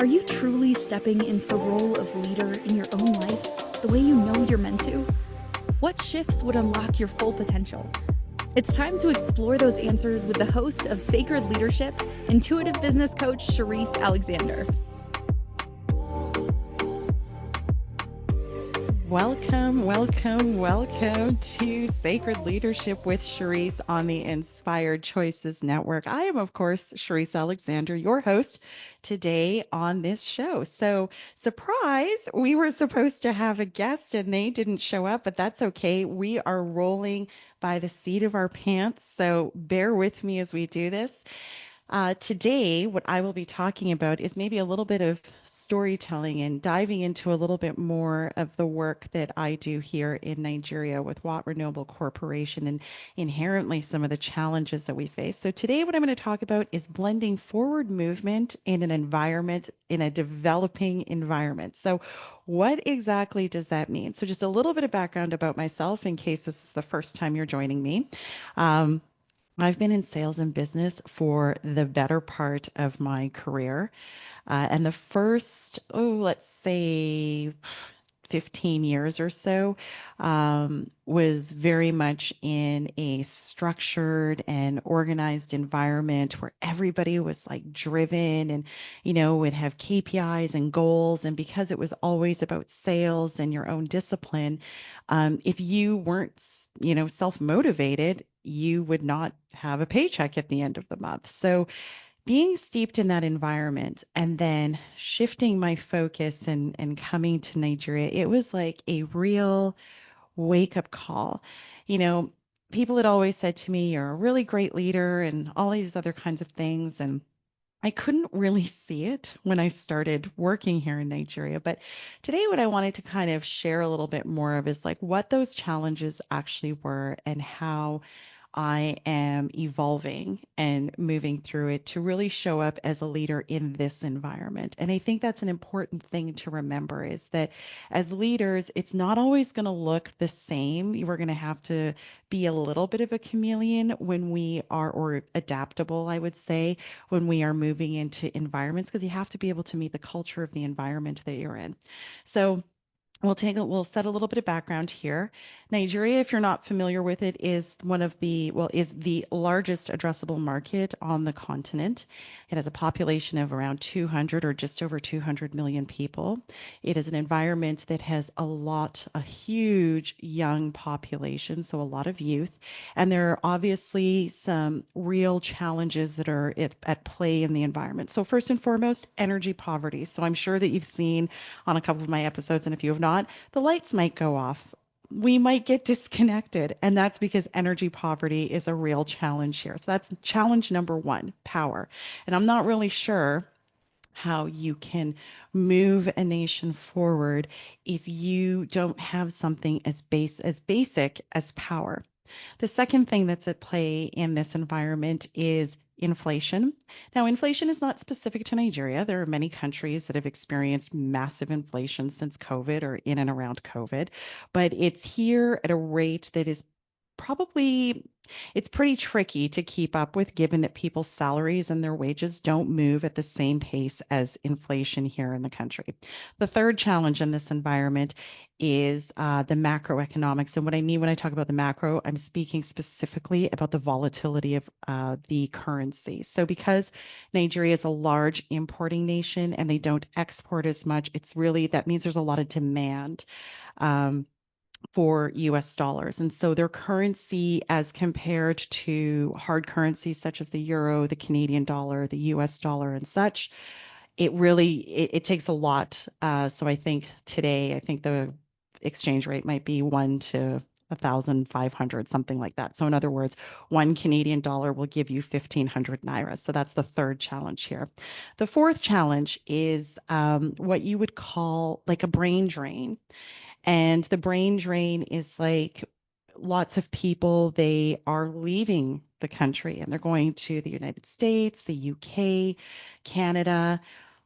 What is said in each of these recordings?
Are you truly stepping into the role of leader in your own life the way you know you're meant to? What shifts would unlock your full potential? It's time to explore those answers with the host of Sacred Leadership, intuitive business coach Sherisse Alexander. Welcome to Sacred Leadership with Sherisse on the Inspired Choices Network. I am, of course, Sherisse Alexander, your host today on this show. So, surprise, we were supposed to have a guest and they didn't show up, but that's okay. We are rolling by the seat of our pants, so bear with me as we do this. Today, what I will be talking about is maybe a little bit of storytelling and diving into a little bit more of the work that I do here in Nigeria with Watt Renewable Corporation and inherently some of the challenges that we face. So today, what I'm going to talk about is blending forward movement in an environment, in a developing environment. So what exactly does that mean? So just a little bit of background about myself in case this is the first time you're joining me. I've been in sales and business for the better part of my career. And the first, let's say 15 years or so, was very much in a structured and organized environment where everybody was like driven and, would have KPIs and goals. And because it was always about sales and your own discipline, if you weren't self-motivated, you would not have a paycheck at the end of the month. So being steeped in that environment and then shifting my focus and coming to Nigeria, it was like a real wake up call. You know, People had always said to me, you're a really great leader and all these other kinds of things. And I couldn't really see it when I started working here in Nigeria. But today, what I wanted to kind of share a little bit more of is like what those challenges actually were and how I am evolving and moving through it to really show up as a leader in this environment. And I think that's an important thing to remember is that as leaders, it's not always going to look the same. We're going to have to be a little bit of a chameleon when we are, or adaptable, I would say, when we are moving into environments, because you have to be able to meet the culture of the environment that you're in. So we'll set a little bit of background here. Nigeria, if you're not familiar with it, is is the largest addressable market on the continent. It has a population of around 200 or just over 200 million people. It is an environment that has a huge young population, so a lot of youth. And there are obviously some real challenges that are at play in the environment. So first and foremost, energy poverty. So I'm sure that you've seen on a couple of my episodes, and if you have not, the lights might go off. We might get disconnected, and that's because energy poverty is a real challenge here. So that's challenge number one, power. And I'm not really sure how you can move a nation forward if you don't have something as basic as power. The second thing that's at play in this environment is inflation. Now, inflation is not specific to Nigeria. There are many countries that have experienced massive inflation since COVID or in and around COVID, but it's here at a rate that is probably it's pretty tricky to keep up with given that people's salaries and their wages don't move at the same pace as inflation here in the country. The third challenge in this environment is the macroeconomics. And what I mean when I talk about the macro, I'm speaking specifically about the volatility of the currency. So because Nigeria is a large importing nation and they don't export as much, that means there's a lot of demand. For US dollars. And so their currency, as compared to hard currencies such as the euro, the Canadian dollar, the US dollar, and such, it takes a lot. So I think the exchange rate might be 1 to 1,500, something like that. So in other words, 1 Canadian dollar will give you 1,500 naira. So that's the third challenge here. The fourth challenge is what you would call like a brain drain. And the brain drain is like lots of people, they are leaving the country and they're going to the United States, the UK, Canada,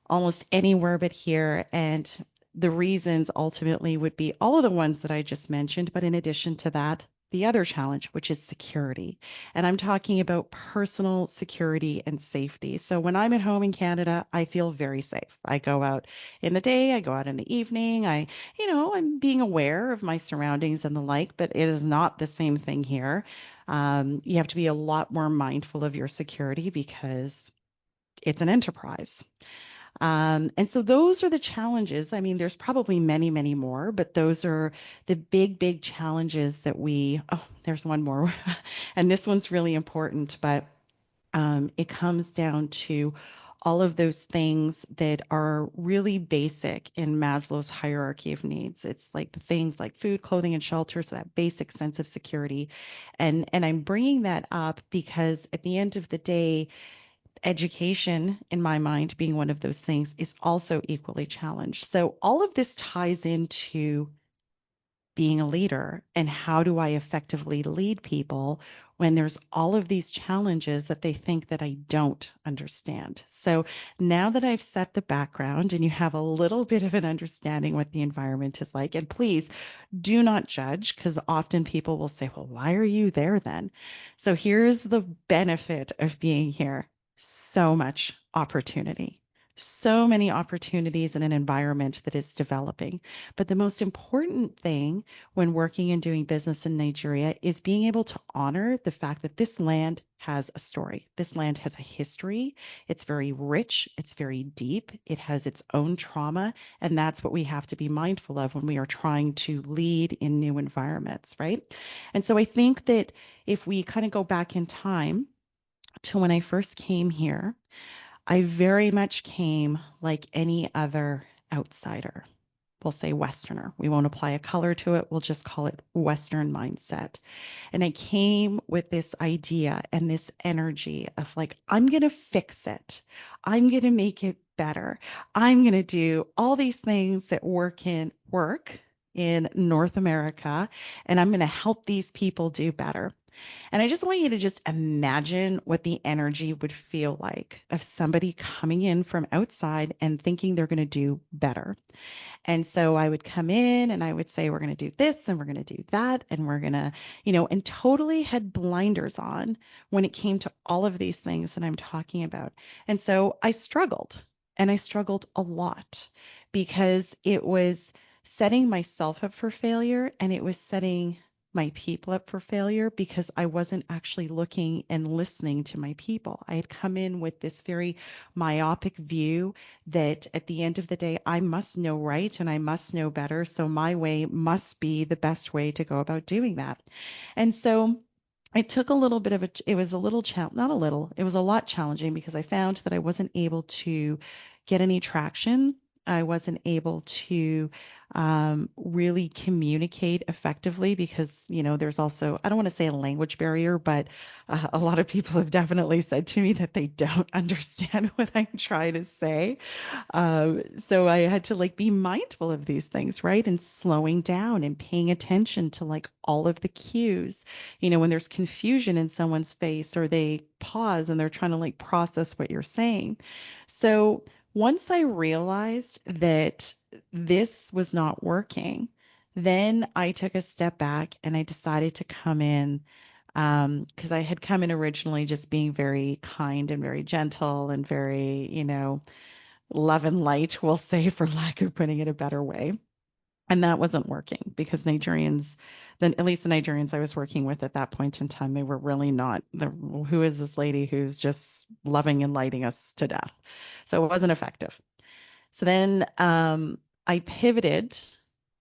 almost anywhere but here. And the reasons ultimately would be all of the ones that I just mentioned. But in addition to that, the other challenge, which is security. And I'm talking about personal security and safety. So when I'm at home in Canada, I feel very safe. I go out in the day, I go out in the evening. I'm being aware of my surroundings and the like, but it is not the same thing here. You have to be a lot more mindful of your security because it's an enterprise. And so those are the challenges. I mean, there's probably many, many more, but those are the big, big challenges that there's one more. And this one's really important, but it comes down to all of those things that are really basic in Maslow's hierarchy of needs. It's like the things like food, clothing, and shelter, so that basic sense of security. And I'm bringing that up because at the end of the day, education, in my mind, being one of those things, is also equally challenged. So all of this ties into being a leader and how do I effectively lead people when there's all of these challenges that they think that I don't understand. So now that I've set the background and you have a little bit of an understanding what the environment is like, and please do not judge because often people will say, well, why are you there then? So here's the benefit of being here. So much opportunity. So many opportunities in an environment that is developing. But the most important thing when working and doing business in Nigeria is being able to honor the fact that this land has a story. This land has a history. It's very rich. It's very deep. It has its own trauma. And that's what we have to be mindful of when we are trying to lead in new environments, right? And so I think that if we kind of go back in time to when I first came here, I very much came like any other outsider. We'll say Westerner. We won't apply a color to it. We'll just call it Western mindset. And I came with this idea and this energy of like, I'm going to fix it. I'm going to make it better. I'm going to do all these things that work in North America, and I'm going to help these people do better. And I just want you to just imagine what the energy would feel like of somebody coming in from outside and thinking they're going to do better. And so I would come in and I would say, we're going to do this and we're going to do that. And we're going to, and totally had blinders on when it came to all of these things that I'm talking about. And so I struggled and I struggled a lot because it was setting myself up for failure and it was setting my people up for failure because I wasn't actually looking and listening to my people. I had come in with this very myopic view that at the end of the day, I must know right and I must know better. So my way must be the best way to go about doing that. And so it took a little bit of it was a little, not a little, it was a lot challenging because I found that I wasn't able to get any traction. I wasn't able to really communicate effectively because, there's also, I don't want to say a language barrier, but a lot of people have definitely said to me that they don't understand what I'm trying to say. So I had to like be mindful of these things, right? And slowing down and paying attention to like all of the cues. When there's confusion in someone's face or they pause and they're trying to like process what you're saying. So once I realized that this was not working, then I took a step back and I decided to come in because I had come in originally just being very kind and very gentle and very, love and light, we'll say, for lack of putting it a better way. And that wasn't working because Nigerians, then at least the Nigerians I was working with at that point in time, they were really not who is this lady who's just loving and lighting us to death. So it wasn't effective. So then I pivoted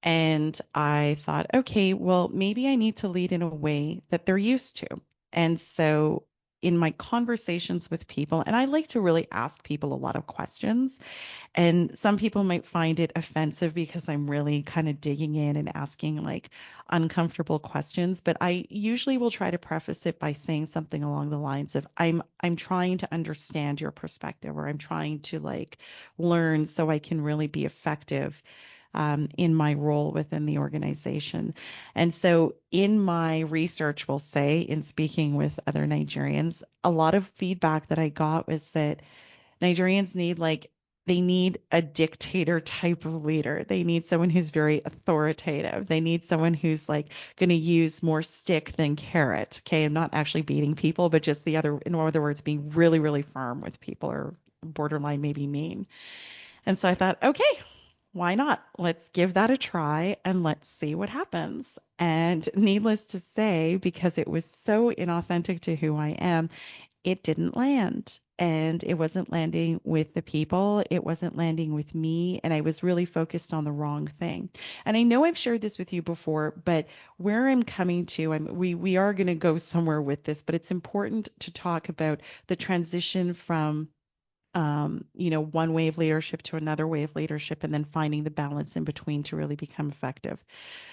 and I thought, okay, well, maybe I need to lead in a way that they're used to. And so in my conversations with people, and I like to really ask people a lot of questions. And some people might find it offensive because I'm really kind of digging in and asking like uncomfortable questions, but I usually will try to preface it by saying something along the lines of I'm trying to understand your perspective or I'm trying to like learn so I can really be effective in my role within the organization. And so in my research, we'll say, in speaking with other Nigerians, a lot of feedback that I got was that Nigerians need like They need a dictator type of leader. They need someone who's very authoritative. They need someone who's like going to use more stick than carrot. Okay, I'm not actually beating people, but just in other words, being really, really firm with people or borderline maybe mean. And so I thought, okay, why not? Let's give that a try and let's see what happens. And needless to say, because it was so inauthentic to who I am, it didn't land. And it wasn't landing with the people. It wasn't landing with me. And I was really focused on the wrong thing. And I know I've shared this with you before, but where I'm coming to, we are going to go somewhere with this, but it's important to talk about the transition from one way of leadership to another way of leadership, and then finding the balance in between to really become effective.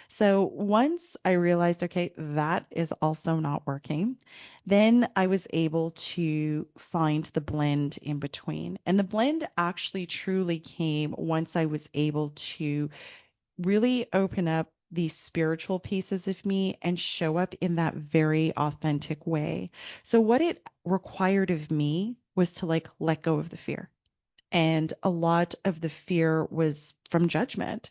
So once I realized, okay, that is also not working, then I was able to find the blend in between. And the blend actually truly came once I was able to really open up these spiritual pieces of me and show up in that very authentic way. So what it required of me was to like let go of the fear. And a lot of the fear was from judgment.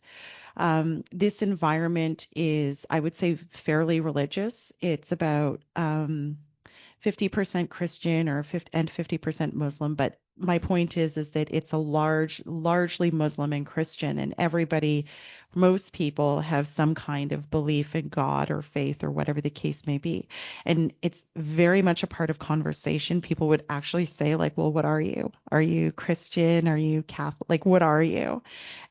This environment is, I would say, fairly religious. It's about 50% Christian or 50% Muslim. But my point is that it's a largely Muslim and Christian, and most people have some kind of belief in God or faith or whatever the case may be. And it's very much a part of conversation. People would actually say, like, well, what are you? Are you Christian? Are you Catholic? Like, what are you?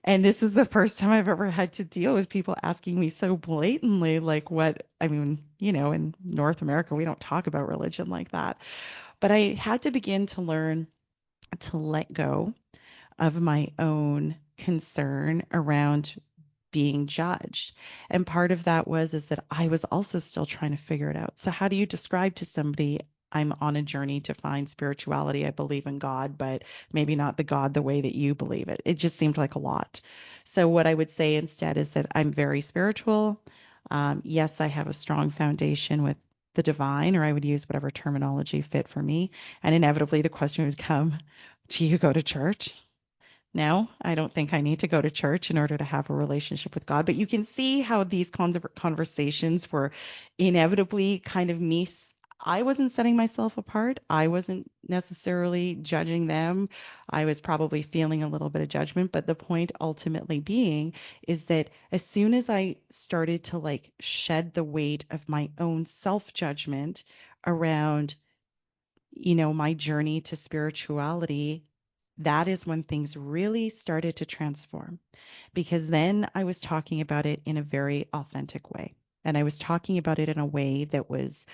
And this is the first time I've ever had to deal with people asking me so blatantly, like what, I mean, in North America, we don't talk about religion like that. But I had to begin to learn to let go of my own concern around being judged. And part of that is that I was also still trying to figure it out. So how do you describe to somebody, I'm on a journey to find spirituality. I believe in God, but maybe not the God the way that you believe it. It just seemed like a lot. So what I would say instead is that I'm very spiritual. Yes, I have a strong foundation with the divine, or I would use whatever terminology fit for me. And inevitably the question would come, do you go to church? No, I don't think I need to go to church in order to have a relationship with God. But you can see how these conversations were inevitably kind of me. I wasn't setting myself apart. I wasn't necessarily judging them. I was probably feeling a little bit of judgment. But the point ultimately being is that as soon as I started to like shed the weight of my own self-judgment around my journey to spirituality, that is when things really started to transform, because then I was talking about it in a very authentic way. And I was talking about it in a way that was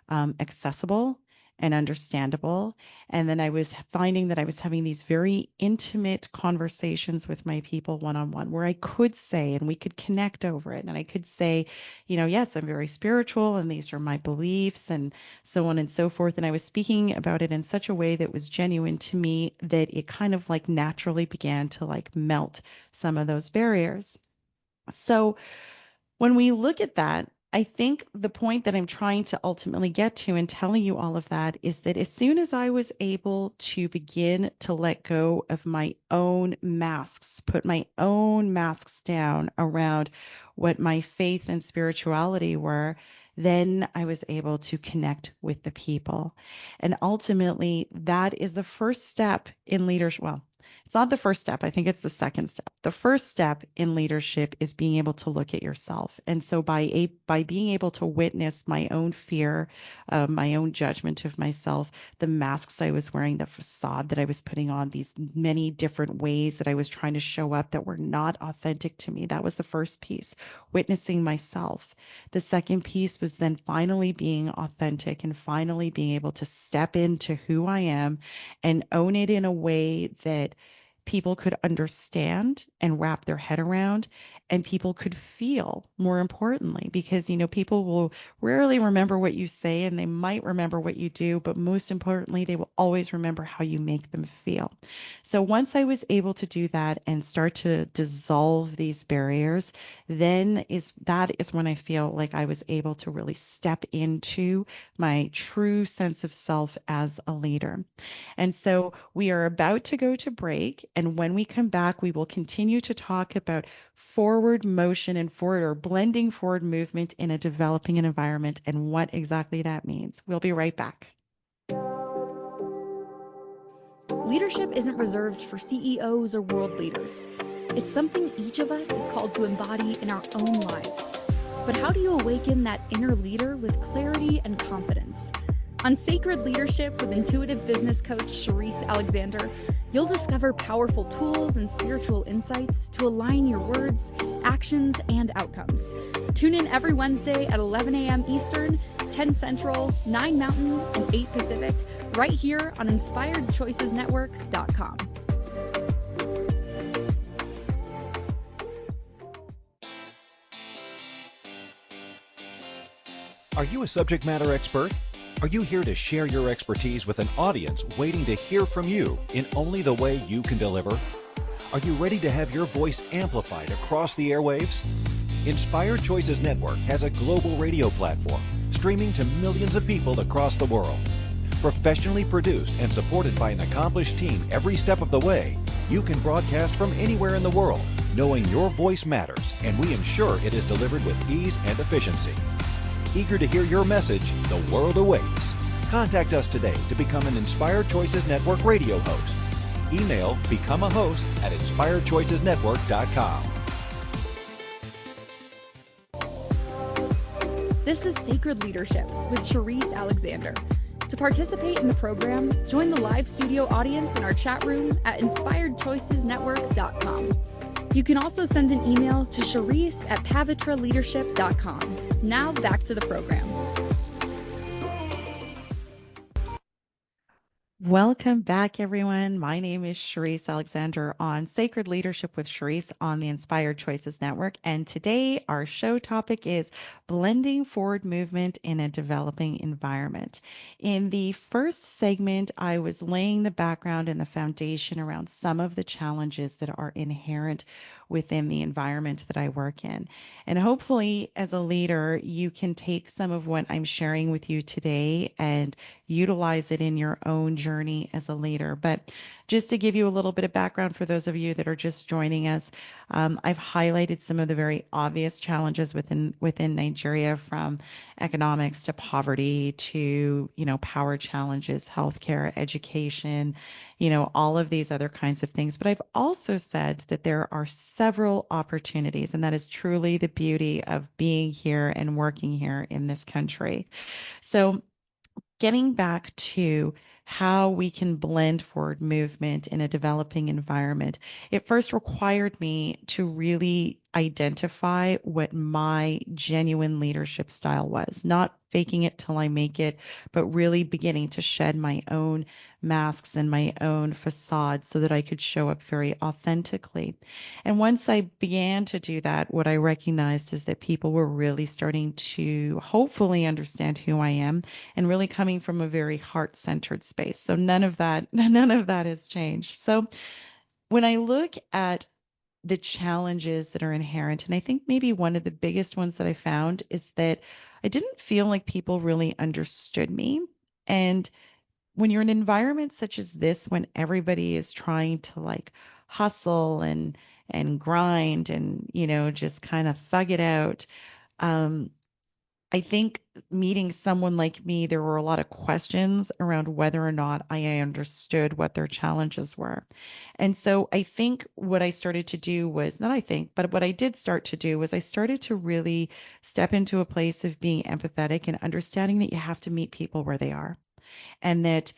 accessible and understandable. And then I was finding that I was having these very intimate conversations with my people one on one, where I could say, and we could connect over it. And I could say, yes, I'm very spiritual and these are my beliefs and so on and so forth. And I was speaking about it in such a way that was genuine to me that it kind of like naturally began to like melt some of those barriers. So when we look at that, I think the point that I'm trying to ultimately get to in telling you all of that is that as soon as I was able to begin to let go of my own masks, put my own masks down around what my faith and spirituality were, then I was able to connect with the people. And ultimately, that is the first step in leadership. Well, it's not the first step. I think it's the second step. The first step in leadership is being able to look at yourself. And so by being able to witness my own fear, my own judgment of myself, the masks I was wearing, the facade that I was putting on, these many different ways that I was trying to show up that were not authentic to me. That was the first piece, witnessing myself. The second piece was then finally being authentic and finally being able to step into who I am and own it in a way that people could understand and wrap their head around, and people could feel, more importantly, because people will rarely remember what you say, and they might remember what you do, but most importantly they will always remember how you make them feel. So once I was able to do that and start to dissolve these barriers, that is when I feel like I was able to really step into my true sense of self as a leader. And so we are about to go to break. And when we come back, we will continue to talk about forward motion and forward or blending forward movement in a developing environment and what exactly that means. We'll be right back. Leadership isn't reserved for CEOs or world leaders. It's something each of us is called to embody in our own lives. But how do you awaken that inner leader with clarity and confidence? On Sacred Leadership with intuitive business coach Sherisse Alexander, you'll discover powerful tools and spiritual insights to align your words, actions, and outcomes. Tune in every Wednesday at 11 a.m. Eastern, 10 Central, 9 Mountain, and 8 Pacific, right here on InspiredChoicesNetwork.com. Are you a subject matter expert? Are you here to share your expertise with an audience waiting to hear from you in only the way you can deliver? Are you ready to have your voice amplified across the airwaves? Inspired Choices Network has a global radio platform streaming to millions of people across the world. Professionally produced and supported by an accomplished team every step of the way, you can broadcast from anywhere in the world, knowing your voice matters, and we ensure it is delivered with ease and efficiency. Eager to hear your message, the world awaits. Contact us today to become an Inspired Choices Network radio host. Email become a host at inspiredchoicesnetwork.com. This is Sacred Leadership with Sherisse Alexander. To participate in the program, join the live studio audience in our chat room at inspiredchoicesnetwork.com. You can also send an email to Sherisse@pavitraleadership.com. Now back to the program. Welcome back, everyone. My name is Sherisse Alexander on Sacred Leadership with Sherisse on the Inspired Choices Network. And today our show topic is blending forward movement in a developing environment. In the first segment, I was laying the background and the foundation around some of the challenges that are inherent within the environment that I work in. And hopefully, as a leader, you can take some of what I'm sharing with you today and utilize it in your own journey as a leader. But just to give you a little bit of background for those of you that are just joining us, I've highlighted some of the very obvious challenges within Nigeria, from economics to poverty to, power challenges, healthcare, education, all of these other kinds of things. But I've also said that there are several opportunities, and that is truly the beauty of being here and working here in this country. So getting back to how we can blend forward movement in a developing environment, it first required me to really identify what my genuine leadership style was, not faking it till I make it, but really beginning to shed my own masks and my own facade so that I could show up very authentically. And once I began to do that, what I recognized is that people were really starting to hopefully understand who I am and really coming from a very heart-centered space. So none of that has changed. So when I look at the challenges that are inherent, and I think maybe one of the biggest ones that I found is that I didn't feel like people really understood me. And when you're in an environment such as this, when everybody is trying to hustle and grind and, just kind of thug it out, I think meeting someone like me, there were a lot of questions around whether or not I understood what their challenges were. And so I think what I started to do was, not I think, but what I did start to do was I started to really step into a place of being empathetic and understanding that you have to meet people where they are. And that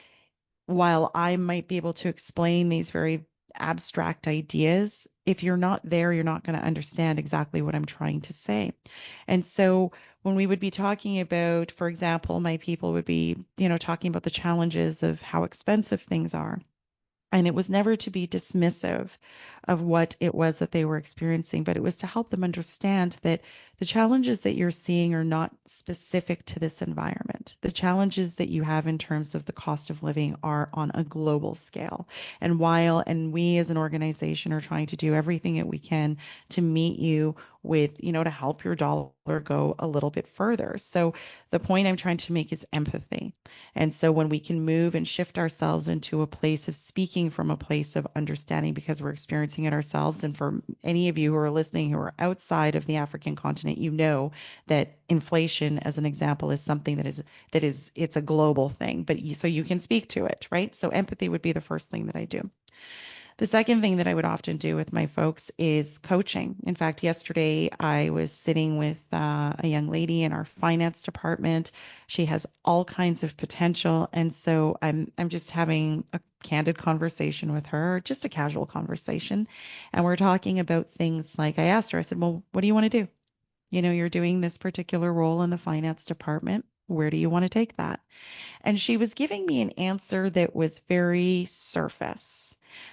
while I might be able to explain these very abstract ideas, if you're not there, you're not going to understand exactly what I'm trying to say. And so when we would be talking about, for example, my people would be, talking about the challenges of how expensive things are. And it was never to be dismissive of what it was that they were experiencing, but it was to help them understand that the challenges that you're seeing are not specific to this environment. The challenges that you have in terms of the cost of living are on a global scale. And we as an organization are trying to do everything that we can to meet you with, to help your dollar go a little bit further. So the point I'm trying to make is empathy. And so when we can move and shift ourselves into a place of speaking from a place of understanding because we're experiencing it ourselves. And for any of you who are listening who are outside of the African continent, you know that inflation, as an example, is something it's a global thing, but so you can speak to it, right? So empathy would be the first thing that I do. The second thing that I would often do with my folks is coaching. In fact, yesterday I was sitting with a young lady in our finance department. She has all kinds of potential, and so I'm just having a candid conversation with her, just a casual conversation, and we're talking about things like I asked her, I said, "Well, what do you want to do? You're doing this particular role in the finance department. Where do you want to take that?" And she was giving me an answer that was very surface.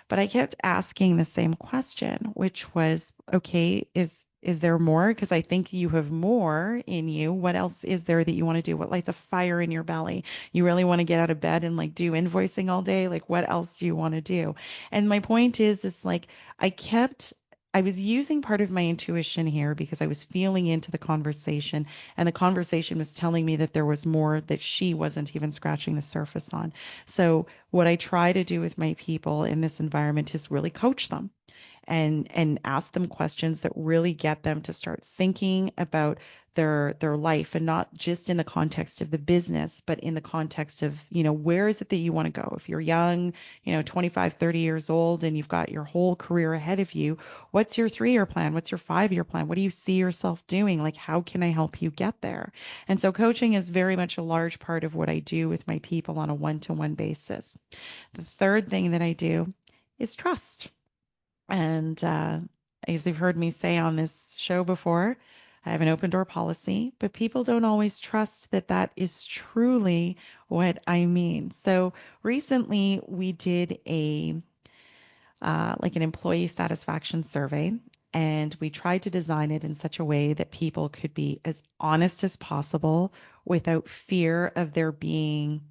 But I kept asking the same question, which was, okay, is there more? Because I think you have more in you. What else is there that you want to do? What lights a fire in your belly? You really want to get out of bed and like do invoicing all day? Like what else do you want to do? And my point is like I was using part of my intuition here because I was feeling into the conversation, and the conversation was telling me that there was more that she wasn't even scratching the surface on. So what I try to do with my people in this environment is really coach them and ask them questions that really get them to start thinking about their life, and not just in the context of the business, but in the context of, where is it that you want to go? If you're young, 25, 30 years old, and you've got your whole career ahead of you, what's your 3-year plan? What's your 5-year plan? What do you see yourself doing? Like, how can I help you get there? And so coaching is very much a large part of what I do with my people on a one-to-one basis. The third thing that I do is trust. And as you've heard me say on this show before, I have an open door policy, but people don't always trust that that is truly what I mean. So recently we did like an employee satisfaction survey, and we tried to design it in such a way that people could be as honest as possible without fear of there being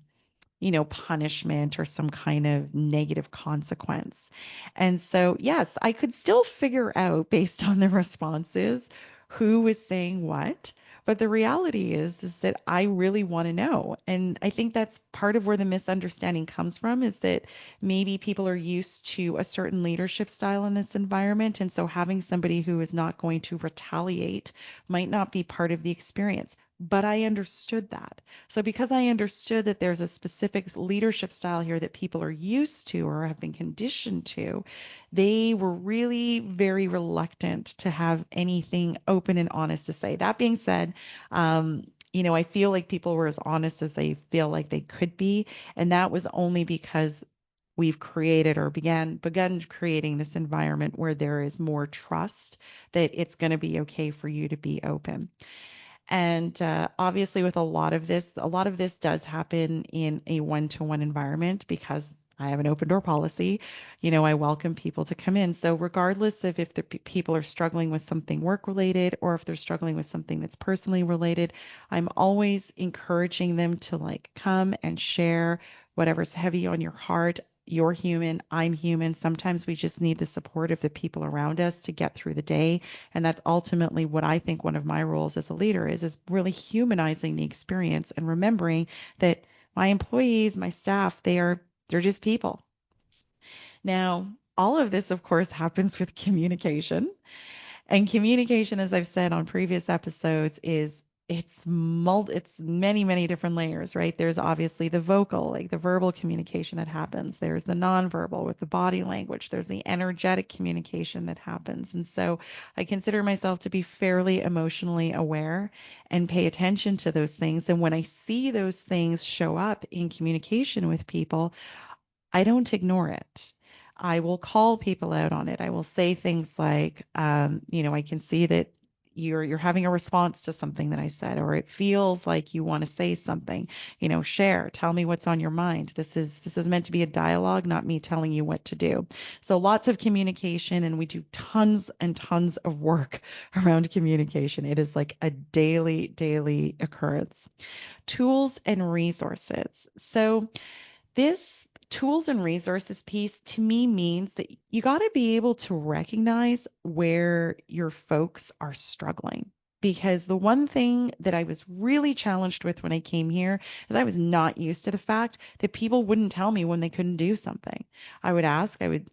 punishment or some kind of negative consequence. And so, yes, I could still figure out based on the responses who was saying what. But the reality is that I really want to know. And I think that's part of where the misunderstanding comes from, is that maybe people are used to a certain leadership style in this environment. And so having somebody who is not going to retaliate might not be part of the experience. But I understood that. So because I understood that there's a specific leadership style here that people are used to or have been conditioned to, they were really very reluctant to have anything open and honest to say. That being said, I feel like people were as honest as they feel like they could be, and that was only because we've created or begun creating this environment where there is more trust that it's going to be okay for you to be open. And obviously, with a lot of this does happen in a one-to-one environment because I have an open door policy. I welcome people to come in. So regardless of if the people are struggling with something work related or if they're struggling with something that's personally related, I'm always encouraging them to like come and share whatever's heavy on your heart. You're human, I'm human. Sometimes we just need the support of the people around us to get through the day. And that's ultimately what I think one of my roles as a leader is really humanizing the experience and remembering that my employees, my staff, they're just people. Now, all of this, of course, happens with communication. And communication, as I've said on previous episodes, it's many, many different layers, right? There's obviously the vocal, like the verbal communication that happens. There's the nonverbal with the body language. There's the energetic communication that happens. And so I consider myself to be fairly emotionally aware and pay attention to those things. And when I see those things show up in communication with people, I don't ignore it. I will call people out on it. I will say things like, I can see that you're having a response to something that I said, or it feels like you want to say something. Share, tell me what's on your mind. This is meant to be a dialogue, not me telling you what to do. So lots of communication, and we do tons and tons of work around communication. It is like a daily occurrence. Tools and resources. So this tools and resources piece to me means that you got to be able to recognize where your folks are struggling. Because the one thing that I was really challenged with when I came here is I was not used to the fact that people wouldn't tell me when they couldn't do something. I would ask, I would,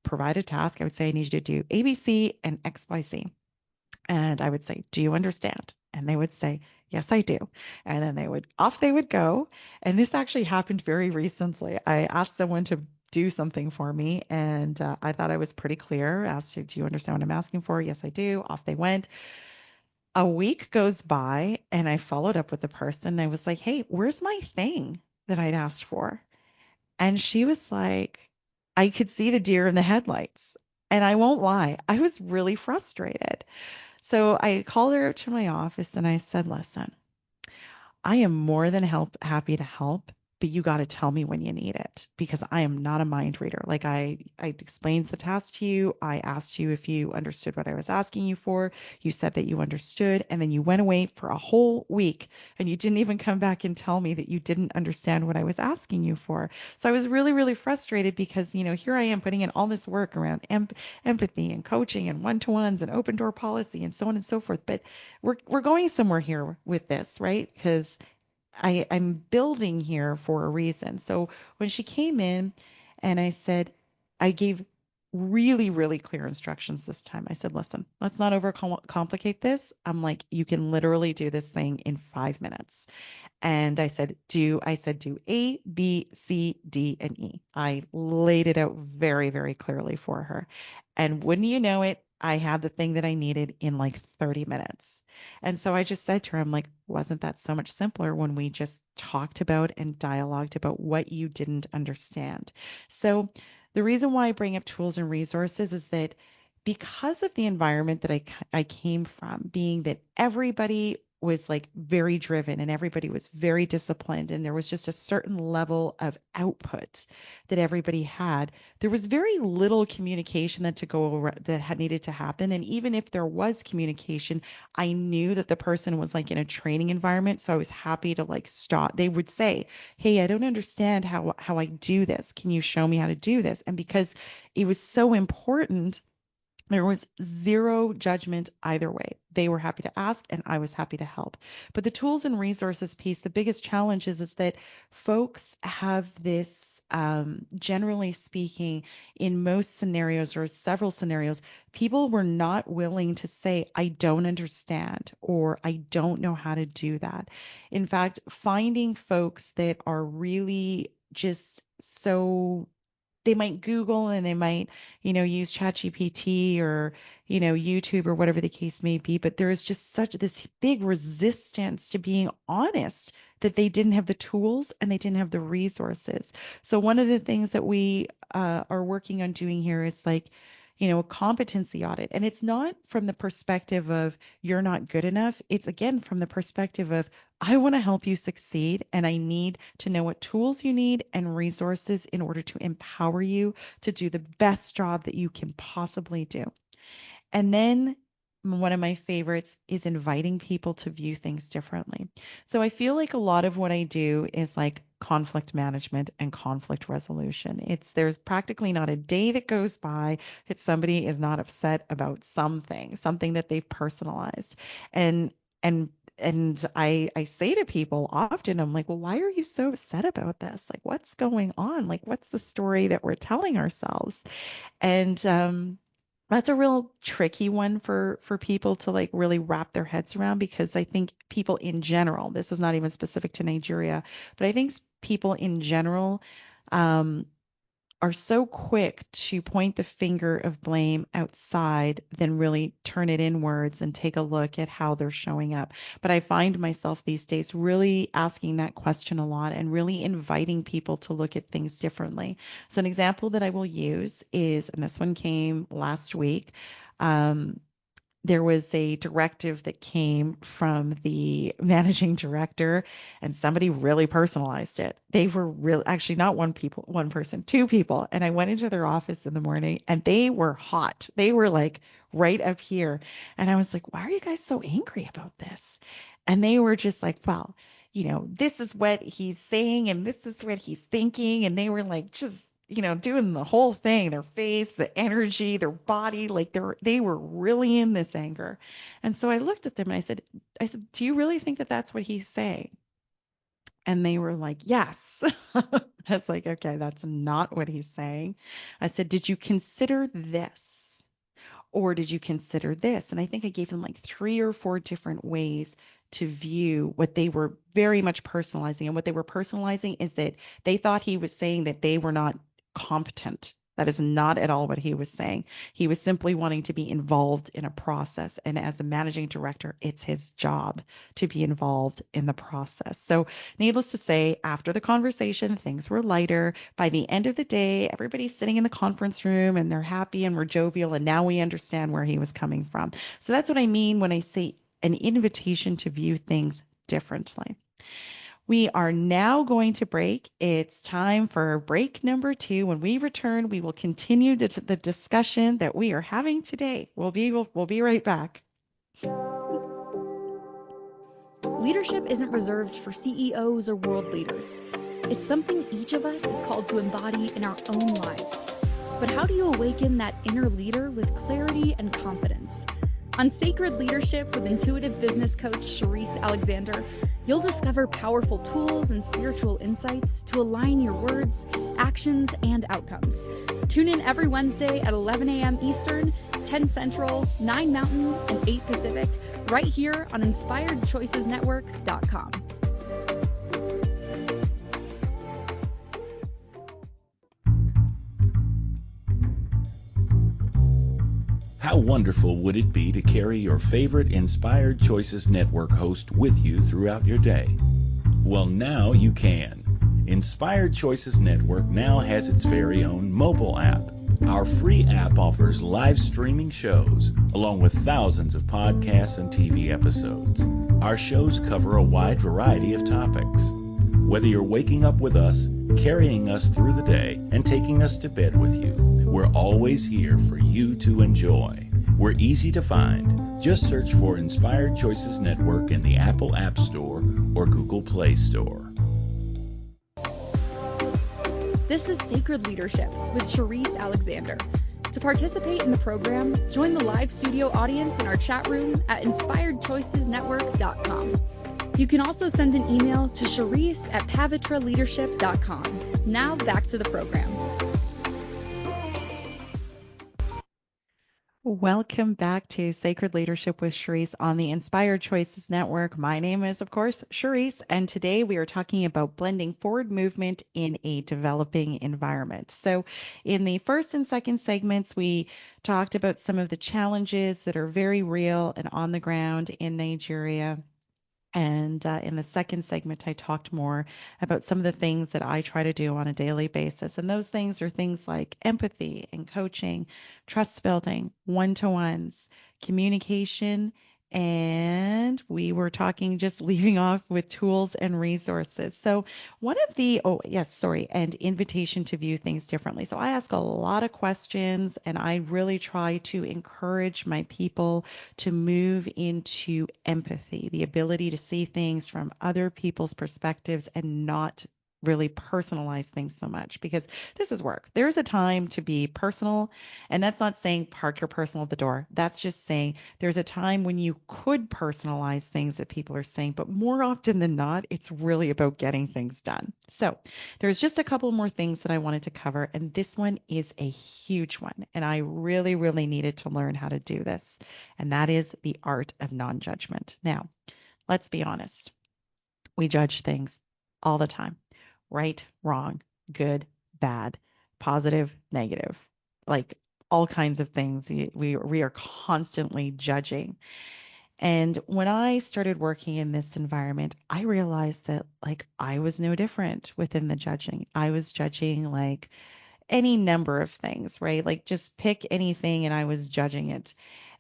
provide a task. I would say, I need you to do A, B, C, and X, Y, Z. And I would say, do you understand? And they would say, yes, I do. And then off they would go. And this actually happened very recently. I asked someone to do something for me, and I thought I was pretty clear. Asked, do you understand what I'm asking for? Yes, I do. Off they went. A week goes by, and I followed up with the person. I was like, hey, where's my thing that I'd asked for? And she was like, I could see the deer in the headlights. And I won't lie, I was really frustrated. So I called her to my office and I said, listen, I am more than happy to help, but you got to tell me when you need it because I am not a mind reader. Like I explained the task to you. I asked you if you understood what I was asking you for. You said that you understood, and then you went away for a whole week and you didn't even come back and tell me that you didn't understand what I was asking you for. So I was really, really frustrated because, here I am putting in all this work around empathy and coaching and one-to-ones and open door policy and so on and so forth. But we're going somewhere here with this, right? Because I'm building here for a reason. So when she came in and I gave really, really clear instructions this time. I said, listen, let's not overcomplicate this. I'm like, you can literally do this thing in 5 minutes. And I said do A, B, C, D, and E. I laid it out very, very clearly for her. And wouldn't you know it, I had the thing that I needed in like 30 minutes. And so I just said to her, I'm like, wasn't that so much simpler when we just talked about and dialogued about what you didn't understand? So the reason why I bring up tools and resources is that because of the environment that I came from, being that everybody was like very driven and everybody was very disciplined and there was just a certain level of output that everybody had, there was very little communication that had needed to happen. And even if there was communication, I knew that the person was like in a training environment, so I was happy to like stop. They would say, hey, I don't understand how I do this, can you show me how to do this? And because it was so important, there was zero judgment either way. They were happy to ask and I was happy to help. But the tools and resources piece, the biggest challenge is that folks have this, generally speaking, in most scenarios or several scenarios, people were not willing to say, I don't understand or I don't know how to do that. In fact, finding folks that are really just so they might Google and they might, use ChatGPT or, YouTube or whatever the case may be. But there is just such this big resistance to being honest that they didn't have the tools and they didn't have the resources. So one of the things that we are working on doing here is like, a competency audit. And it's not from the perspective of you're not good enough. It's again from the perspective of I want to help you succeed and I need to know what tools you need and resources in order to empower you to do the best job that you can possibly do. And then one of my favorites is inviting people to view things differently. So I feel like a lot of what I do is like conflict management and conflict resolution. There's practically not a day that goes by that somebody is not upset about something that they've personalized. And and I say to people often, I'm like, well, why are you so upset about this? Like, what's going on? Like, what's the story that we're telling ourselves? And that's a real tricky one for people to like really wrap their heads around because I think people in general, this is not even specific to Nigeria, but I think people in general are so quick to point the finger of blame outside than really turn it inwards and take a look at how they're showing up. But I find myself these days really asking that question a lot and really inviting people to look at things differently. So an example that I will use is, and this one came last week, there was a directive that came from the managing director and somebody really personalized it. They were really actually not one person, two people. And I went into their office in the morning and they were hot. They were like right up here. And I was like, why are you guys so angry about this? And they were just like, well, this is what he's saying and this is what he's thinking. And they were like, just, doing the whole thing, their face, the energy, their body, like they were really in this anger. And so I looked at them and I said, do you really think that that's what he's saying? And they were like, yes. I was like, okay, that's not what he's saying. I said, did you consider this? Or did you consider this? And I think I gave them like 3 or 4 different ways to view what they were very much personalizing. And what they were personalizing is that they thought he was saying that they were not competent. That is not at all what he was saying. He was simply wanting to be involved in a process. And as a managing director, it's his job to be involved in the process. So needless to say, after the conversation, things were lighter. By the end of the day, everybody's sitting in the conference room and they're happy and we're jovial. And now we understand where he was coming from. So that's what I mean when I say an invitation to view things differently. We are now going to break. It's time for break number 2. When we return, we will continue the discussion that we are having today. We'll be right back. Leadership isn't reserved for CEOs or world leaders. It's something each of us is called to embody in our own lives. But how do you awaken that inner leader with clarity and confidence? On Sacred Leadership with intuitive business coach Sherisse Alexander, you'll discover powerful tools and spiritual insights to align your words, actions, and outcomes. Tune in every Wednesday at 11 a.m. Eastern, 10 Central, 9 Mountain, and 8 Pacific, right here on InspiredChoicesNetwork.com. How wonderful would it be to carry your favorite Inspired Choices Network host with you throughout your day? Well, now you can. Inspired Choices Network now has its very own mobile app. Our free app offers live streaming shows, along with thousands of podcasts and TV episodes. Our shows cover a wide variety of topics. Whether you're waking up with us, carrying us through the day, and taking us to bed with you, we're always here for you to enjoy. We're easy to find. Just search for Inspired Choices Network in the Apple App Store or Google Play Store. This is Sacred Leadership with Sherisse Alexander. To participate in the program, join the live studio audience in our chat room at InspiredChoicesNetwork.com. You can also send an email to Sherisse@pavitraleadership.com. Now back to the program. Welcome back to Sacred Leadership with Sherisse on the Inspired Choices Network. My name is, of course, Sherisse, and today we are talking about blending forward movement in a developing environment. So in the first and second segments, we talked about some of the challenges that are very real and on the ground in Nigeria. And in the second segment, I talked more about some of the things that I try to do on a daily basis. And those things are things like empathy and coaching, trust building, one-to-ones, communication, and we were talking, just leaving off with tools and resources. So and invitation to view things differently. So I ask a lot of questions and I really try to encourage my people to move into empathy, the ability to see things from other people's perspectives and not really personalize things so much, because this is work. There's a time to be personal, and that's not saying park your personal at the door. That's just saying there's a time when you could personalize things that people are saying, but more often than not, it's really about getting things done. So there's just a couple more things that I wanted to cover, and this one is a huge one, and I really, really needed to learn how to do this, and that is the art of non-judgment. Now, let's be honest. We judge things all the time. Right, wrong, good, bad, positive, negative, like all kinds of things. We are constantly judging. And when I started working in this environment, I realized that like I was no different within the judging. I was judging like any number of things, right? Like just pick anything and I was judging it.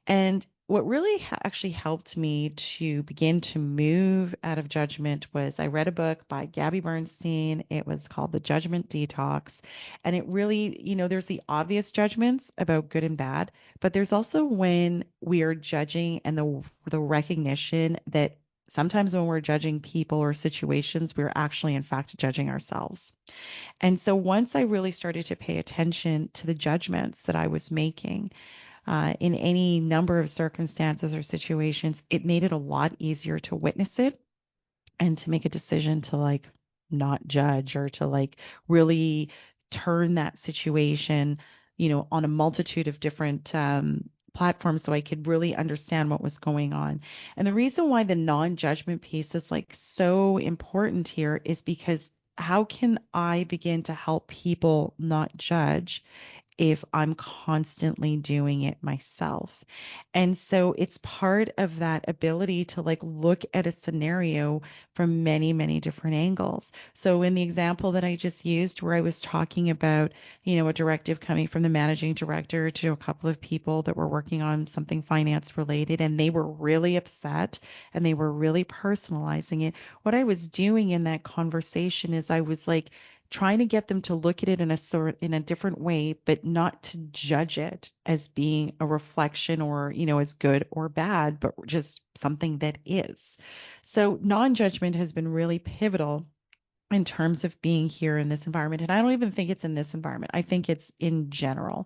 And what really actually helped me to begin to move out of judgment was I read a book by Gabby Bernstein. It was called The Judgment Detox. And it really, there's the obvious judgments about good and bad, but there's also when we are judging and the recognition that sometimes when we're judging people or situations, we're actually, in fact, judging ourselves. And so once I really started to pay attention to the judgments that I was making in any number of circumstances or situations, it made it a lot easier to witness it and to make a decision to like not judge or to like really turn that situation, on a multitude of different platforms so I could really understand what was going on. And the reason why the non-judgment piece is like so important here is because how can I begin to help people not judge if I'm constantly doing it myself? And so it's part of that ability to like look at a scenario from many, many different angles. So in the example that I just used, where I was talking about, a directive coming from the managing director to a couple of people that were working on something finance related, and they were really upset and they were really personalizing it. What I was doing in that conversation is I was like, trying to get them to look at it in a different way, but not to judge it as being a reflection or, as good or bad, but just something that is. So non-judgment has been really pivotal in terms of being here in this environment. And I don't even think it's in this environment. I think it's in general.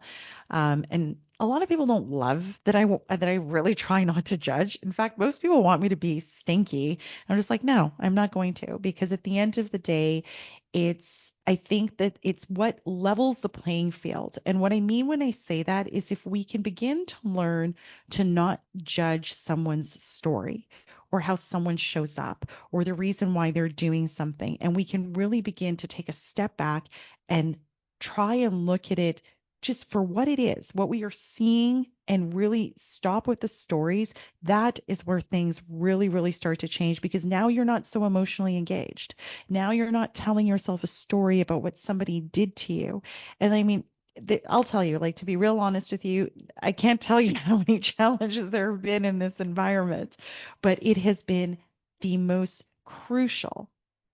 And a lot of people don't love that I really try not to judge. In fact, most people want me to be stinky. I'm just like, no, I'm not going to, because at the end of the day, I think that it's what levels the playing field. And what I mean when I say that is if we can begin to learn to not judge someone's story or how someone shows up or the reason why they're doing something, and we can really begin to take a step back and try and look at it just for what it is, what we are seeing, and really stop with the stories, that is where things really, really start to change, because now you're not so emotionally engaged. Now you're not telling yourself a story about what somebody did to you. And I mean, I'll tell you, like, to be real honest with you, I can't tell you how many challenges there have been in this environment, but it has been the most crucial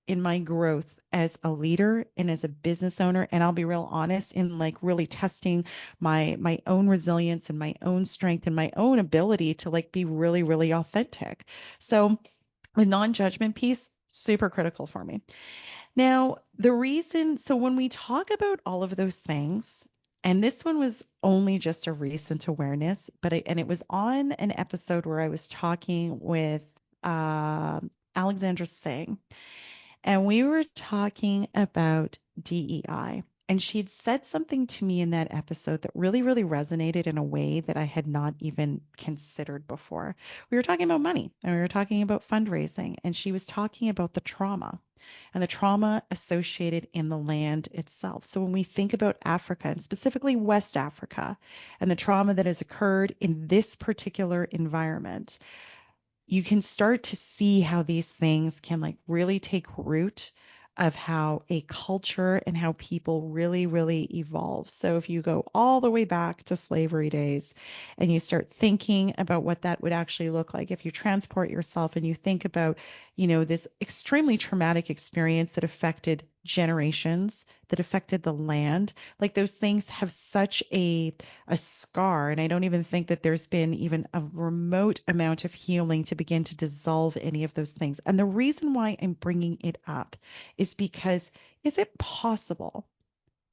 in my growth as a leader and as a business owner. And I'll be real honest, in like really testing my own resilience and my own strength and my own ability to like be really, really authentic. So the non-judgment piece, super critical for me. Now, so when we talk about all of those things, and this one was only just a recent awareness, and it was on an episode where I was talking with Alexandra Singh, and we were talking about DEI. And she'd said something to me in that episode that really, really resonated in a way that I had not even considered before. We were talking about money and we were talking about fundraising, and she was talking about the trauma and the trauma associated in the land itself. So when we think about Africa, and specifically West Africa, and the trauma that has occurred in this particular environment, you can start to see how these things can like really take root of how a culture and how people really, really evolve. So if you go all the way back to slavery days and you start thinking about what that would actually look like, if you transport yourself and you think about, this extremely traumatic experience that affected generations, that affected the land, like those things have such a scar. And I don't even think that there's been even a remote amount of healing to begin to dissolve any of those things. And the reason why I'm bringing it up is because, is it possible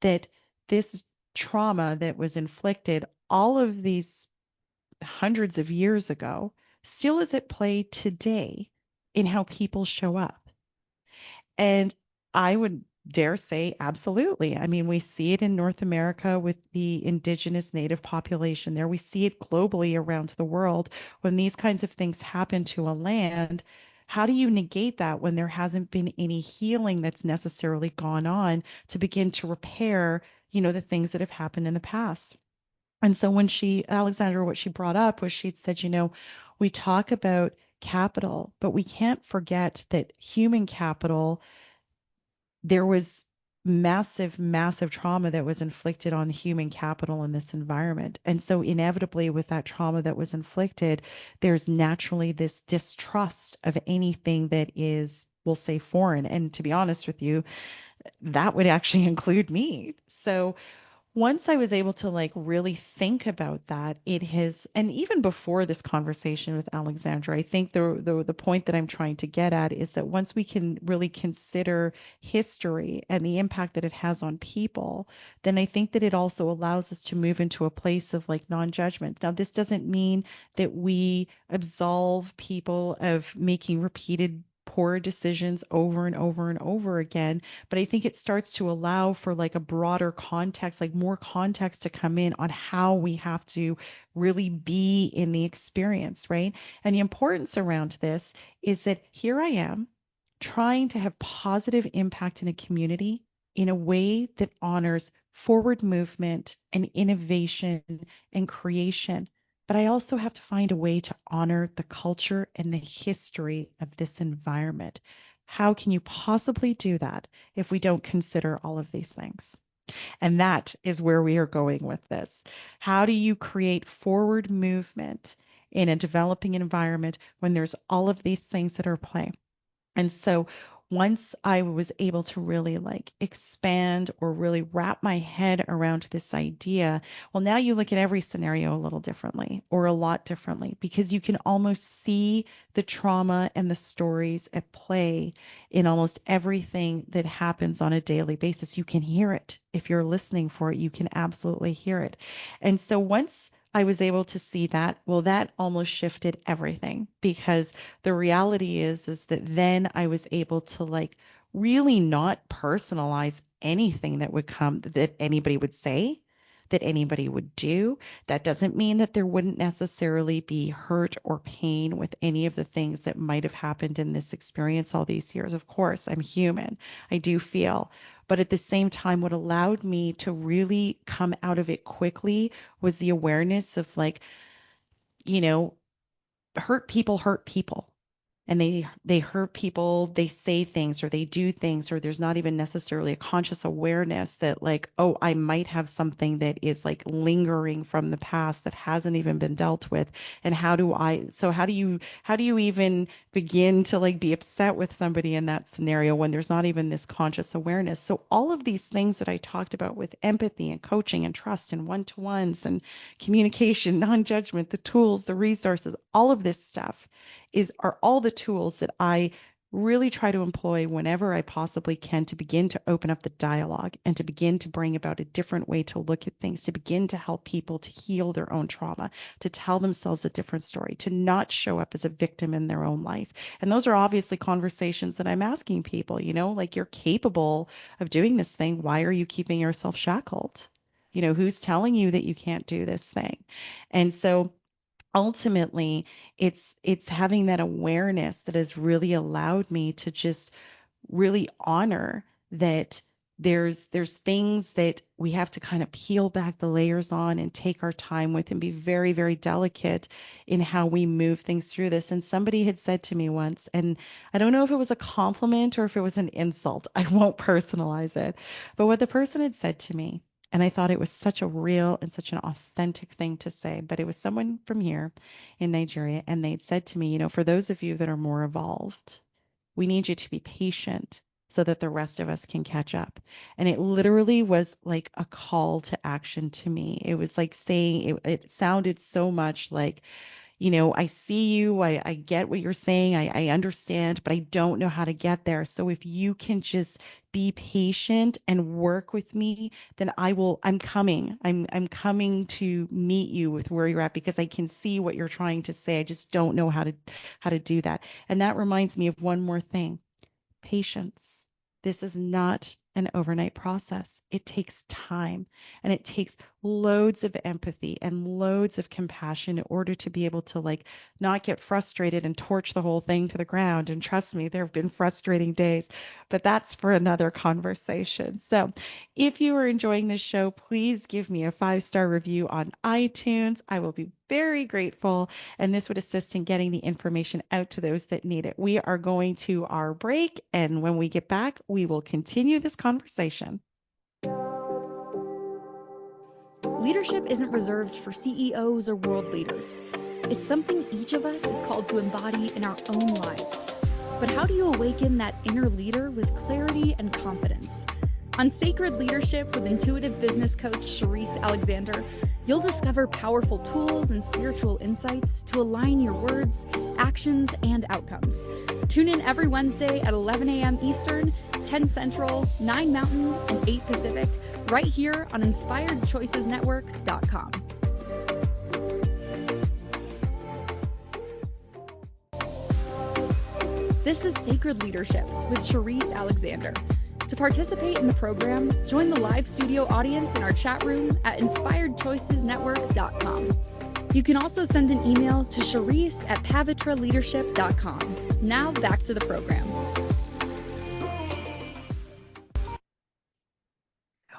that this trauma that was inflicted all of these hundreds of years ago still is at play today in how people show up? And I would dare say absolutely. I mean, we see it in North America with the indigenous native population there. We see it globally around the world. When these kinds of things happen to a land, how do you negate that when there hasn't been any healing that's necessarily gone on to begin to repair, the things that have happened in the past? And so when Alexandra, what she brought up was she'd said, we talk about capital, but we can't forget that human capital, there was massive, massive trauma that was inflicted on human capital in this environment. And so inevitably with that trauma that was inflicted, there's naturally this distrust of anything that is, we'll say, foreign. And to be honest with you, that would actually include me. So once I was able to like really think about that, it has, and even before this conversation with Alexandra, I think the point that I'm trying to get at is that once we can really consider history and the impact that it has on people, then I think that it also allows us to move into a place of like non-judgment. Now, this doesn't mean that we absolve people of making repeated poor decisions over and over and over again, but I think it starts to allow for like a broader context, like more context to come in on how we have to really be in the experience, right? And the importance around this is that here I am trying to have positive impact in a community in a way that honors forward movement and innovation and creation. But I also have to find a way to honor the culture and the history of this environment. How can you possibly do that if we don't consider all of these things? And that is where we are going with this. How do you create forward movement in a developing environment when there's all of these things that are at play? And so once I was able to really like expand or really wrap my head around this idea, well, now you look at every scenario a little differently or a lot differently because you can almost see the trauma and the stories at play in almost everything that happens on a daily basis. You can hear it. If you're listening for it, you can absolutely hear it. And so once I was able to see that, well, that almost shifted everything because the reality is that then I was able to like really not personalize anything that would come that anybody would say, that anybody would do. That doesn't mean that there wouldn't necessarily be hurt or pain with any of the things that might have happened in this experience all these years. Of course, I'm human. I do feel. But at the same time, what allowed me to really come out of it quickly was the awareness of like, you know, hurt people and they hurt people, they say things or they do things, or there's not even necessarily a conscious awareness that like, oh, I might have something that is like lingering from the past that hasn't even been dealt with. And how do you even begin to like be upset with somebody in that scenario when there's not even this conscious awareness? So all of these things that I talked about with empathy and coaching and trust and one-to-ones and communication, non-judgment, the tools, the resources, all of this stuff are all the tools that I really try to employ whenever I possibly can to begin to open up the dialogue and to begin to bring about a different way to look at things, to begin to help people to heal their own trauma, to tell themselves a different story, to not show up as a victim in their own life. And those are obviously conversations that I'm asking people, like you're capable of doing this thing. Why are you keeping yourself shackled? Who's telling you that you can't do this thing? And so ultimately it's having that awareness that has really allowed me to just really honor that there's things that we have to kind of peel back the layers on and take our time with and be very, very delicate in how we move things through this. And somebody had said to me once, and I don't know if it was a compliment or if it was an insult, I won't personalize it, but what the person had said to me, and I thought it was such a real and such an authentic thing to say, but it was someone from here in Nigeria, and they'd said to me, for those of you that are more evolved, we need you to be patient so that the rest of us can catch up. And it literally was like a call to action to me. It was like saying, it sounded so much like, I see you, I get what you're saying, I understand, but I don't know how to get there. So if you can just be patient and work with me, then I'm coming. I'm coming to meet you with where you're at because I can see what you're trying to say. I just don't know how to do that. And that reminds me of one more thing. Patience. This is not an overnight process. It takes time and it takes loads of empathy and loads of compassion in order to be able to like not get frustrated and torch the whole thing to the ground. And trust me, there have been frustrating days, but that's for another conversation. So if you are enjoying this show, please give me a 5-star review on iTunes. I will be very grateful, and this would assist in getting the information out to those that need it. We are going to our break, and when we get back, we will continue this conversation. Leadership isn't reserved for CEOs or world leaders. It's something each of us is called to embody in our own lives. But how do you awaken that inner leader with clarity and confidence? On Sacred Leadership with intuitive business coach Sherisse Alexander, you'll discover powerful tools and spiritual insights to align your words, actions, and outcomes. Tune in every Wednesday at 11 a.m. Eastern, 10 Central, 9 Mountain, and 8 Pacific, right here on InspiredChoicesNetwork.com. This is Sacred Leadership with Sherisse Alexander. To participate in the program, join the live studio audience in our chat room at InspiredChoicesNetwork.com. You can also send an email to Sherisse@pavitraleadership.com. Now back to the program.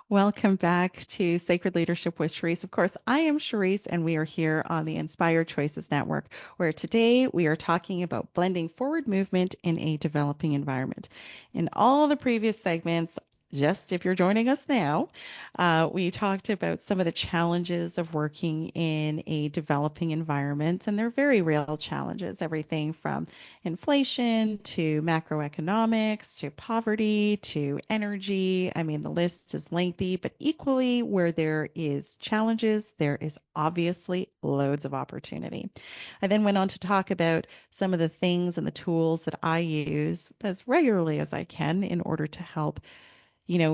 Welcome back to Sacred Leadership with Sherisse. Of course, I am Sherisse, and we are here on the Inspired Choices Network, where today we are talking about blending forward movement in a developing environment. In all the previous segments, just if you're joining us now, we talked about some of the challenges of working in a developing environment, and they're very real challenges, everything from inflation to macroeconomics to poverty to energy. I mean, the list is lengthy, but equally where there is challenges, there is obviously loads of opportunity. I then went on to talk about some of the things and the tools that I use as regularly as I can in order to help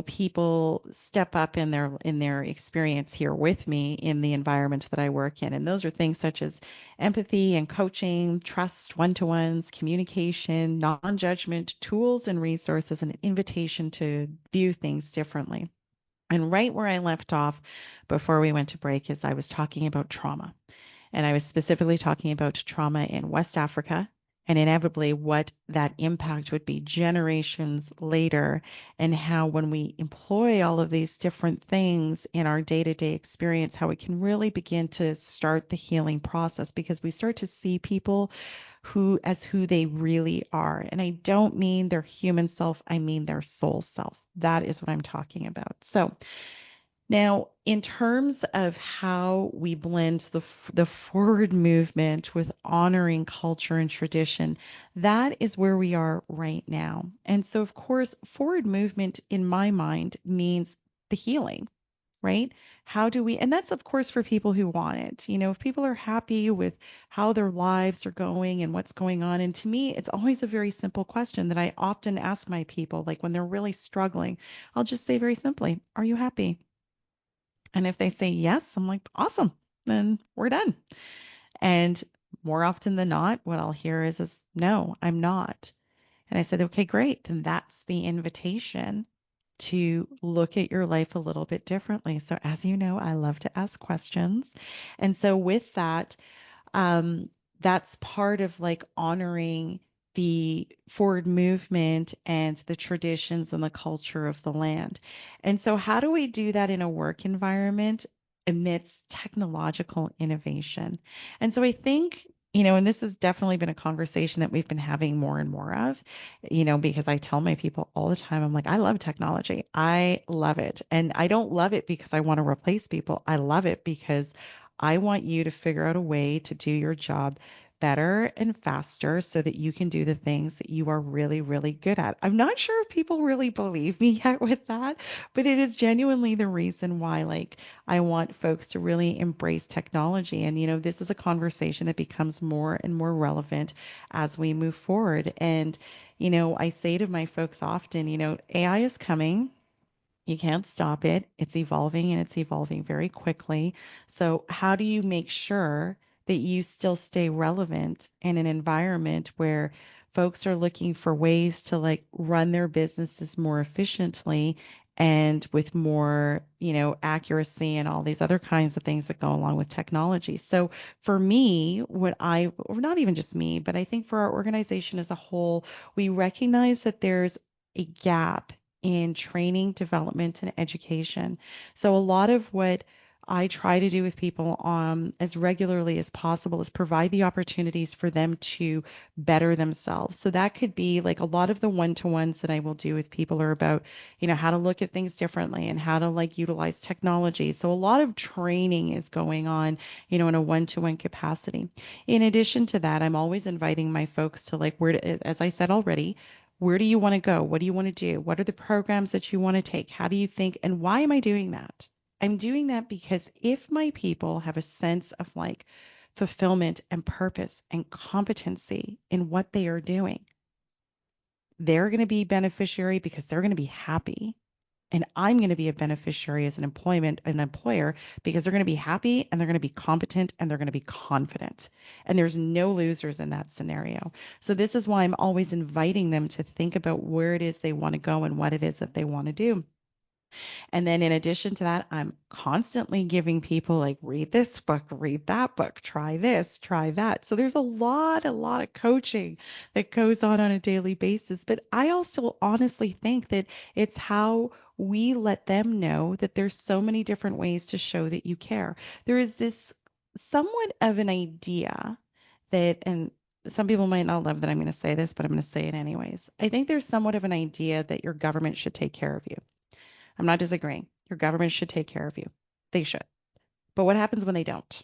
people step up in their experience here with me in the environment that I work in. And those are things such as empathy and coaching, trust, one-to-ones, communication, non-judgment, tools and resources, and an invitation to view things differently. And right where I left off before we went to break is I was talking about trauma. And I was specifically talking about trauma in West Africa and inevitably what that impact would be generations later, and how when we employ all of these different things in our day-to-day experience, how it can really begin to start the healing process, because we start to see people who they really are. And I don't mean their human self, I mean their soul self. That is what I'm talking about. So now, in terms of how we blend the forward movement with honoring culture and tradition, that is where we are right now. And so, of course, forward movement in my mind means the healing, right? How do we, and that's of course for people who want it. If people are happy with how their lives are going and what's going on. And to me, it's always a very simple question that I often ask my people, like when they're really struggling, I'll just say very simply, are you happy? And if they say yes, I'm like, awesome, then we're done. And more often than not, what I'll hear is no, I'm not. And I said, okay, great. Then that's the invitation to look at your life a little bit differently. So as you know, I love to ask questions. And so with that, that's part of like honoring the forward movement and the traditions and the culture of the land. And so how do we do that in a work environment amidst technological innovation? And so I think, and this has definitely been a conversation that we've been having more and more of, because I tell my people all the time, I'm like, I love technology. I love it. And I don't love it because I want to replace people. I love it because I want you to figure out a way to do your job better and faster so that you can do the things that you are really, really good at. I'm not sure if people really believe me yet with that, but it is genuinely the reason why, like, I want folks to really embrace technology. And, this is a conversation that becomes more and more relevant as we move forward. And, I say to my folks often, AI is coming. You can't stop it. It's evolving, and it's evolving very quickly. So how do you make sure that you still stay relevant in an environment where folks are looking for ways to like run their businesses more efficiently and with more, accuracy and all these other kinds of things that go along with technology? So for me, or not even just me, but I think for our organization as a whole, we recognize that there's a gap in training, development, and education. So a lot of what I try to do with people as regularly as possible is provide the opportunities for them to better themselves. So that could be like a lot of the one-to-ones that I will do with people are about, how to look at things differently and how to like utilize technology. So a lot of training is going on, in a one-to-one capacity. In addition to that, I'm always inviting my folks to like, as I said already, Where do you want to go? What do you want to do? What are the programs that you want to take? How do you think? And why am I doing that? I'm doing that because if my people have a sense of like fulfillment and purpose and competency in what they are doing, they're going to be beneficiary because they're going to be happy. And I'm going to be a beneficiary as an employer because they're going to be happy and they're going to be competent and they're going to be confident. And there's no losers in that scenario. So this is why I'm always inviting them to think about where it is they want to go and what it is that they want to do. And then in addition to that, I'm constantly giving people like, read this book, read that book, try this, try that. So there's a lot of coaching that goes on a daily basis. But I also honestly think that it's how we let them know that there's so many different ways to show that you care. There is this somewhat of an idea that, and some people might not love that I'm going to say this, but I'm going to say it anyways. I think there's somewhat of an idea that your government should take care of you. I'm not disagreeing. Your government should take care of you. They should. But what happens when they don't?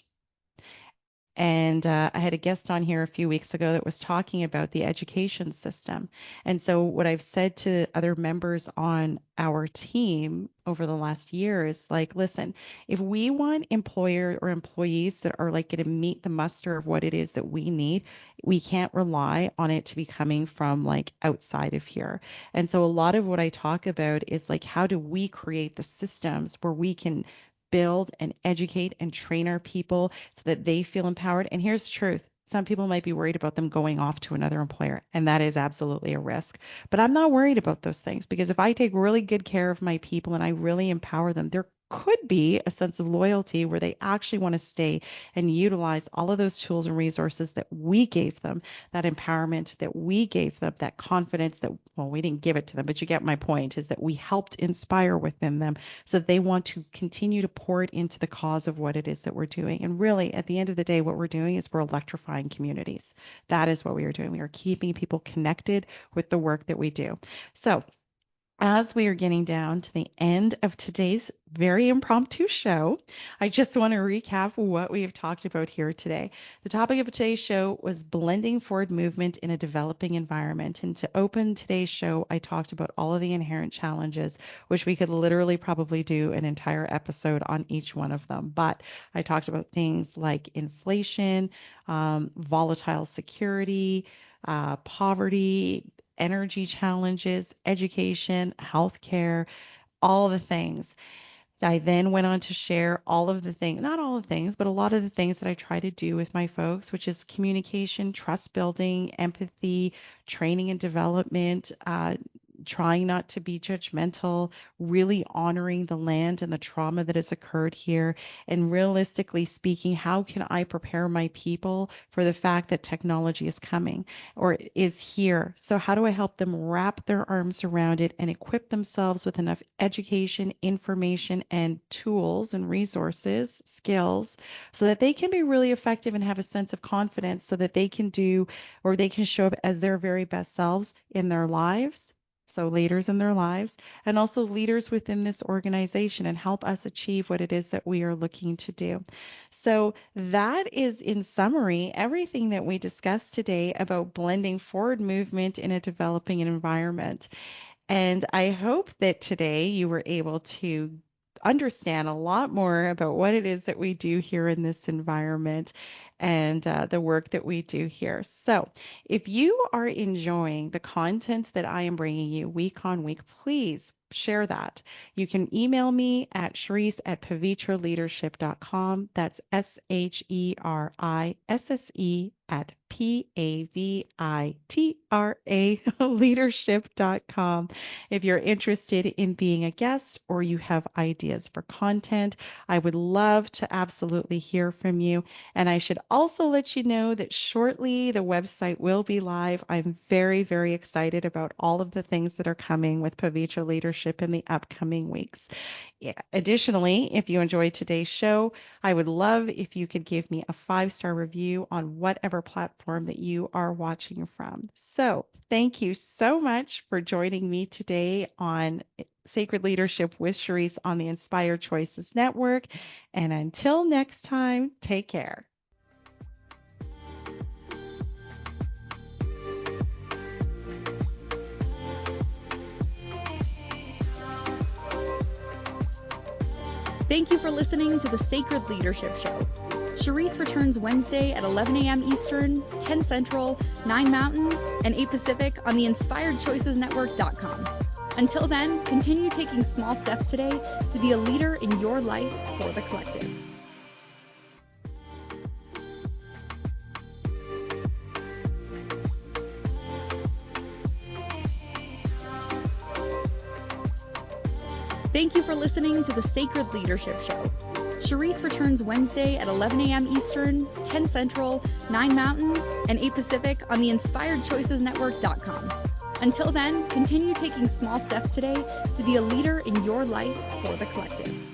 And I had a guest on here a few weeks ago that was talking about the education system. And so what I've said to other members on our team over the last year is like, listen, if we want employer or employees that are like going to meet the muster of what it is that we need, we can't rely on it to be coming from like outside of here. And so a lot of what I talk about is like, how do we create the systems where we can build and educate and train our people so that they feel empowered. And here's the truth. Some people might be worried about them going off to another employer, and that is absolutely a risk. But I'm not worried about those things because if I take really good care of my people and I really empower them, there could be a sense of loyalty where they actually want to stay and utilize all of those tools and resources that we gave them, that empowerment that we gave them, that confidence that, well, we didn't give it to them, but you get my point, is that we helped inspire within them so that they want to continue to pour it into the cause of what it is that we're doing. And really, at the end of the day, what we're doing is we're electrifying communities. That is what we are doing. We are keeping people connected with the work that we do. So as we are getting down to the end of today's very impromptu show, I just want to recap what we have talked about here today. The topic of today's show was blending forward movement in a developing environment. And to open today's show, I talked about all of the inherent challenges, which we could literally probably do an entire episode on each one of them. But I talked about things like inflation, volatile security, poverty, energy challenges, education, healthcare, all the things. I then went on to share all of the things, not all of the things, but a lot of the things that I try to do with my folks, which is communication, trust building, empathy, training and development, trying not to be judgmental, really honoring the land and the trauma that has occurred here. And realistically speaking, how can I prepare my people for the fact that technology is coming or is here? So how do I help them wrap their arms around it and equip themselves with enough education, information, and tools and resources, skills, so that they can be really effective and have a sense of confidence so that they can do or they can show up as their very best selves in their lives, so leaders in their lives, and also leaders within this organization and help us achieve what it is that we are looking to do. So that is, in summary, everything that we discussed today about blending forward movement in a developing environment. And I hope that today you were able to understand a lot more about what it is that we do here in this environment and the work that we do here. So if you are enjoying the content that I am bringing you week on week, please share that. You can email me at Sherisse@pavitraleadership.com. That's SHERISSE at PAVITRA leadership.com. If you're interested in being a guest or you have ideas for content, I would love to absolutely hear from you. And I should also let you know that shortly the website will be live. I'm very, very excited about all of the things that are coming with Pavitra Leadership in the upcoming weeks. Yeah. Additionally, if you enjoyed today's show, I would love if you could give me a 5-star review on whatever platform that you are watching from. So thank you so much for joining me today on Sacred Leadership with Sherisse on the Inspired Choices Network. And until next time, take care. Thank you for listening to the Sacred Leadership Show. Sherisse returns Wednesday at 11 a.m. Eastern, 10 Central, 9 Mountain, and 8 Pacific on the InspiredChoicesNetwork.com. Until then, continue taking small steps today to be a leader in your life for the collective. Thank you for listening to the Sacred Leadership Show. Sherisse returns Wednesday at 11 a.m. Eastern, 10 Central, 9 Mountain, and 8 Pacific on the InspiredChoicesNetwork.com. Until then, continue taking small steps today to be a leader in your life for the collective.